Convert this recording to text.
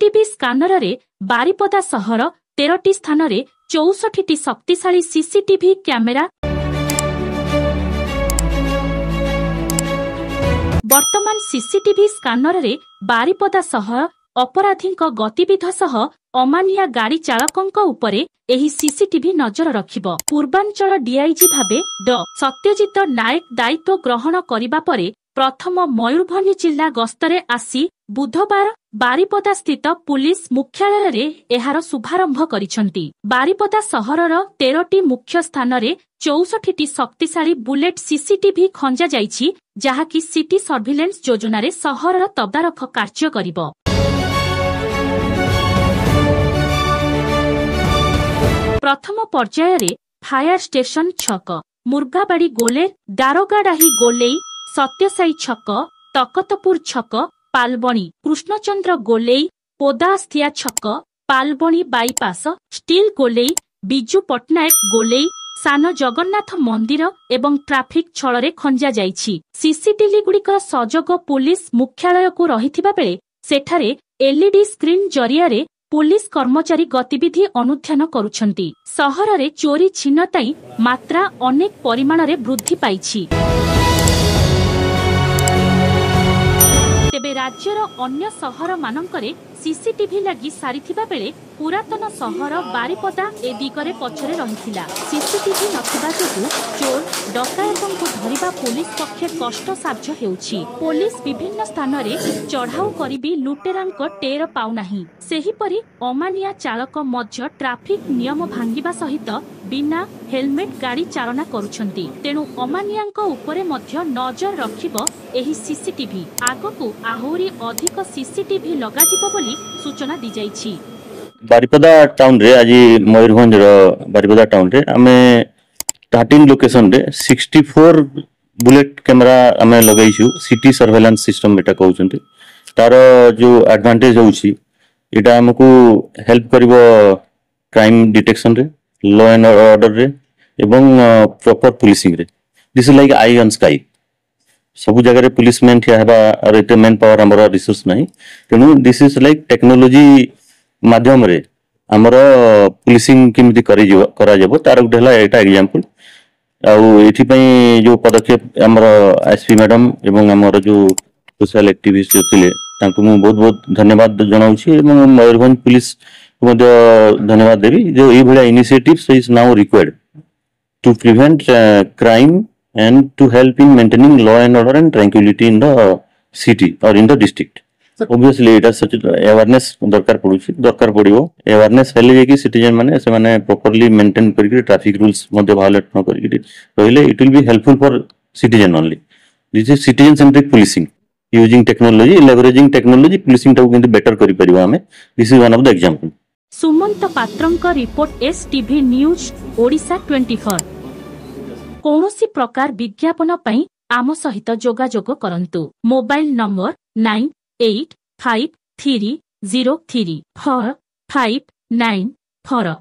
CCTV scanner रे बारिपदा सहर 13टी स्थान रे 64टी शक्तिशाली सीसीटीवी कैमेरा वर्तमान सीसीटीवी स्कानर रे बारिपदा सहर अपराधीक गतिविध सह अमानिया गाड़ी चालकंक उपरे एही सीसीटीवी नजर रखिब। पूर्वांचल डीआईजी भाबे ड सत्यजित नायक दायित्व ग्रहण करिबा परे प्रथम मयूरभंज जिला गस्तरे आसी बुधवार बारिपदा स्थित पुलिस मुख्यालय रे एहार शुभारंभ करिसंती। बारिपदा सहरर 13टी मुख्य स्थान रे 64टी शक्तिशाली बुलेट सीसीटीवी खंजा जाइछि, जहाकी सिटी सर्भिलेंस योजना रे सहरर तदारख कार्य करिब। प्रथम पर्याय रे फायर स्टेशन छक, मुर्गाबाड़ी गोलेर, दारोगाडाही गोलेई, सत्यसाई छक, तकतपुर छक, पालबणी, कृष्णचंद्र गोलेई, पोदास्थिया छक, पालबणी बाईपास, स्टील गोलेई, बिजू पट्टनायक गोलेई, सान जगन्नाथ मंदिर एवं ट्राफिक छଳରେ खंजा जाइछि। सीसीटीवी गुड़िकर सहयोग पुलिस मुख्यालय को रहिथिबा बेले सेठारे एलईडी स्क्रीन जरियारे पुलिस कर्मचारी गतिविधि अनुध्यान करुछंती। सहर रे चोरी छिनताई मात्रा अनेक परिमाण रे वृद्धि पाइछि। तेबे राज्यर अन्य सहर मानकरे सीसीटीवी लगी सारिथिबा बेले पुरातन सहर बारिपदा ए दिगरे पछरे रहिथिला। सीसीटीवी नथिबा जोगु चोर डकायतंकु धरिबा पुलिस पक्षे कष्ट साध्य हेउछि। पुलिस विभिन्न स्थान रे चढ़ाऊ करिबी लुटेरांक टेर पाउनाही। सेहिपरि अमानिया चालक मध्य ट्राफिक नियम भांगिबा सहित बिना हेलमेट गाड़ी चालना करुछंती। तेणु अमानियांक उपरे मध्य नजर रखिबो एही सीसीटीवी। आगकु आहुरी अधिक सीसीटीवी लगाजिबो बोली सूचना दी जाइछि। बारिपदा टाउन रे आज मयूरभंज बारिपदा टाउन रे आमे 13 लोकेशन रे 64 बुलेट कैमरा आमे लगाइछु। सिटी सर्वेलेंस सिस्टम एटा कहउछंती। तार जो एडवांटेज होउछि एटा हमकु हेल्प करिवो क्राइम डिटेक्शन रे, लॉ एंड ऑर्डर रे एवं प्रॉपर पुलिसिंग रे। This is like I on sky. सब जगह पुलिसमैन ठिया हेबा और एते मैन पावर हमर रिसोर्स नहीं। तेनु दिस इज लाइक टेक्नोलॉजी माध्यम रे हमर पुलिसिंग केमिति करा जेबो तार गुटे हला एटा एग्जांपल। आ एथि पई जो पदक्षेप हमर एसपी मैडम एवं हमर जो सोशल एक्टिविस्ट थिले तांको मु बहुत बहुत धन्यवाद जनाउछि एवं मयूरभंज पुलिस को मध्य धन्यवाद देबी। जो ए भलिया initiatives is now required to prevent crime and to help in maintaining law and order and tranquility in the city or in the district. Obviously it has such awareness दरकार पड़िबो। awareness हेले जे कि citizen माने से माने properly maintain करके traffic rules मध्ये violate न करके रहिले it will be helpful for citizen only. This is citizen centric policing using technology, leveraging technology policing tau किंतु better करि परिबो हमें। This is one of the example. Sumant पात्रंक रिपोर्ट एसटीवी न्यूज ओडिशा 24। कौनसी प्रकार विज्ञापन पई आम सहित जोगाजोग करंतु। Mobile number 9853034594।